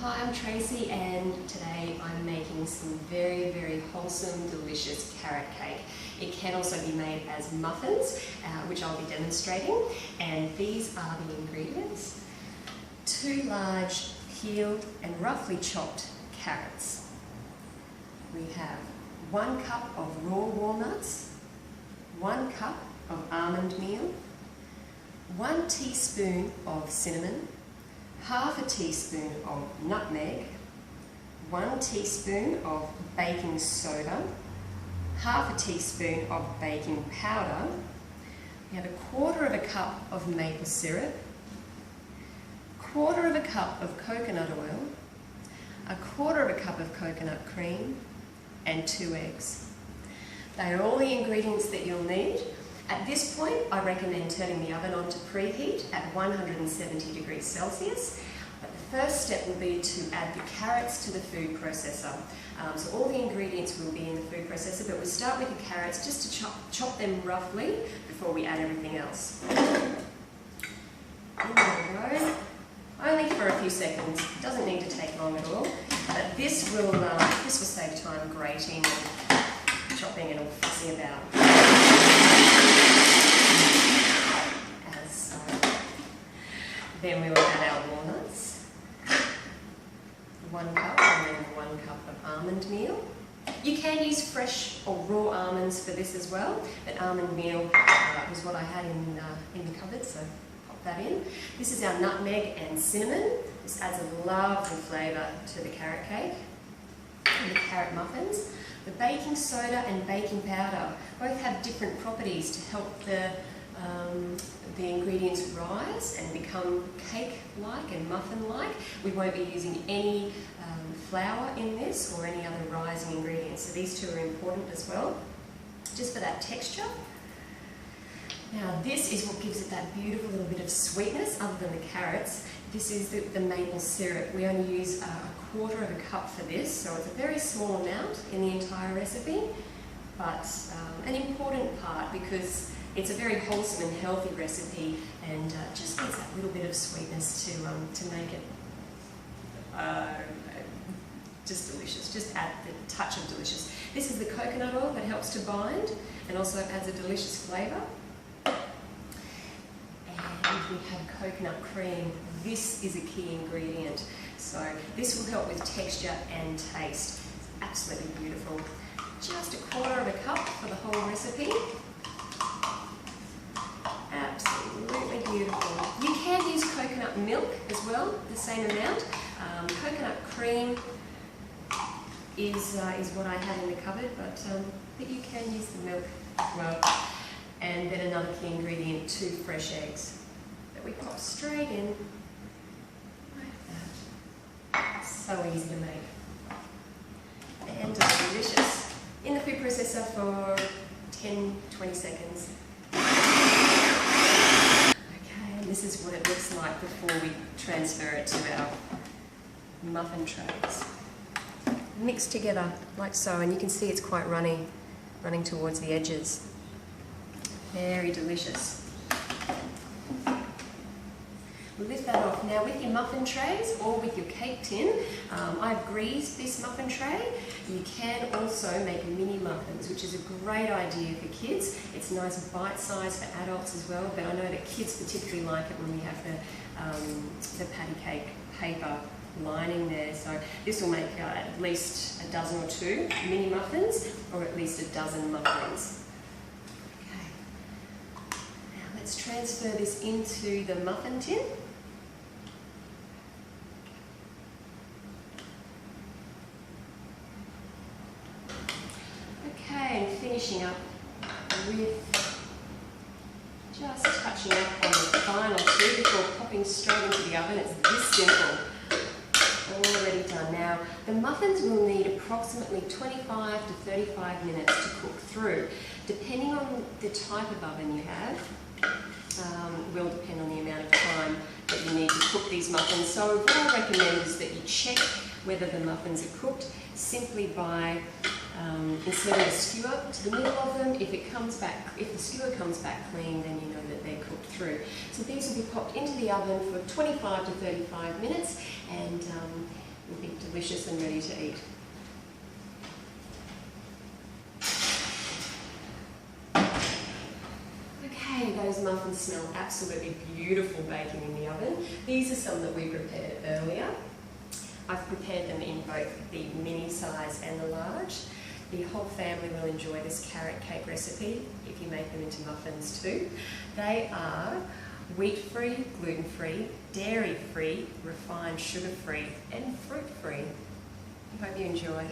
Hi, I'm Tracy and today I'm making some very, very wholesome, delicious carrot cake. It can also be made as muffins, which I'll be demonstrating. And these are the ingredients. 2 large peeled and roughly chopped carrots. We have 1 cup of raw walnuts, 1 cup of almond meal, 1 teaspoon of cinnamon, half a teaspoon of nutmeg, 1 teaspoon of baking soda, half a teaspoon of baking powder. We have 1/4 cup of maple syrup, 1/4 cup of coconut oil, 1/4 cup of coconut cream, and 2 eggs. They are all the ingredients that you'll need. At this point, I recommend turning the oven on to preheat at 170 degrees Celsius. But the first step will be to add the carrots to the food processor. So all the ingredients will be in the food processor, but we'll start with the carrots just to chop them roughly before we add everything else. There we go. Only for a few seconds. It doesn't need to take long at all. But this will save time grating and chopping and all fussy about. Then we will add our walnuts, 1 cup, and then 1 cup of almond meal. You can use fresh or raw almonds for this as well, but almond meal was what I had in the cupboard, so pop that in. This is our nutmeg and cinnamon. This adds a lovely flavour to the carrot cake and the carrot muffins. The baking soda and baking powder both have different properties to help the ingredients rise and become cake-like and muffin-like. We won't be using any flour in this or any other rising ingredients, so these 2 are important as well, just for that texture. Now this is what gives it that beautiful little bit of sweetness other than the carrots. This is the maple syrup. We only use 1/4 cup for this, so it's a very small amount in the entire recipe, but an important part because it's a very wholesome and healthy recipe, and just needs that little bit of sweetness to make it just delicious. Just add the touch of delicious. This is the coconut oil that helps to bind and also adds a delicious flavour. And we have coconut cream. This is a key ingredient, so this will help with texture and taste. It's absolutely beautiful. Just 1/4 cup for the whole recipe. Absolutely beautiful. You can use coconut milk as well, the same amount. Coconut cream is what I had in the cupboard, but you can use the milk as well. And then another key ingredient, 2 fresh eggs that we pop straight in like that. So easy to make. And delicious. In the food processor for 10-20 seconds. This is what it looks like before we transfer it to our muffin trays. Mix together like so, and you can see it's quite running towards the edges. Very delicious. We'll lift that off. Now with your muffin trays or with your cake tin, I've greased this muffin tray. You can also make mini muffins, which is a great idea for kids. It's nice bite size for adults as well, but I know that kids particularly like it when we have the patty cake paper lining there. So this will make at least a dozen or 2 mini muffins, or at least a dozen muffins. Okay. Now let's transfer this into the muffin tin. Okay, and finishing up with just touching up on the final 2 before popping straight into the oven. It's this simple. Already done. Now, the muffins will need approximately 25 to 35 minutes to cook through. Depending on the type of oven you have, will depend on the amount of time that you need to cook these muffins. So what I recommend is that you check whether the muffins are cooked simply by inserting a skewer to the middle of them. If the skewer comes back clean, then you know that they're cooked through. So these will be popped into the oven for 25 to 35 minutes, and will be delicious and ready to eat. Okay, those muffins smell absolutely beautiful baking in the oven. These are some that we prepared earlier. I've prepared them in both the mini size and the large. The whole family will enjoy this carrot cake recipe if you make them into muffins too. They are wheat-free, gluten-free, dairy-free, refined sugar-free and fruit-free. I hope you enjoy.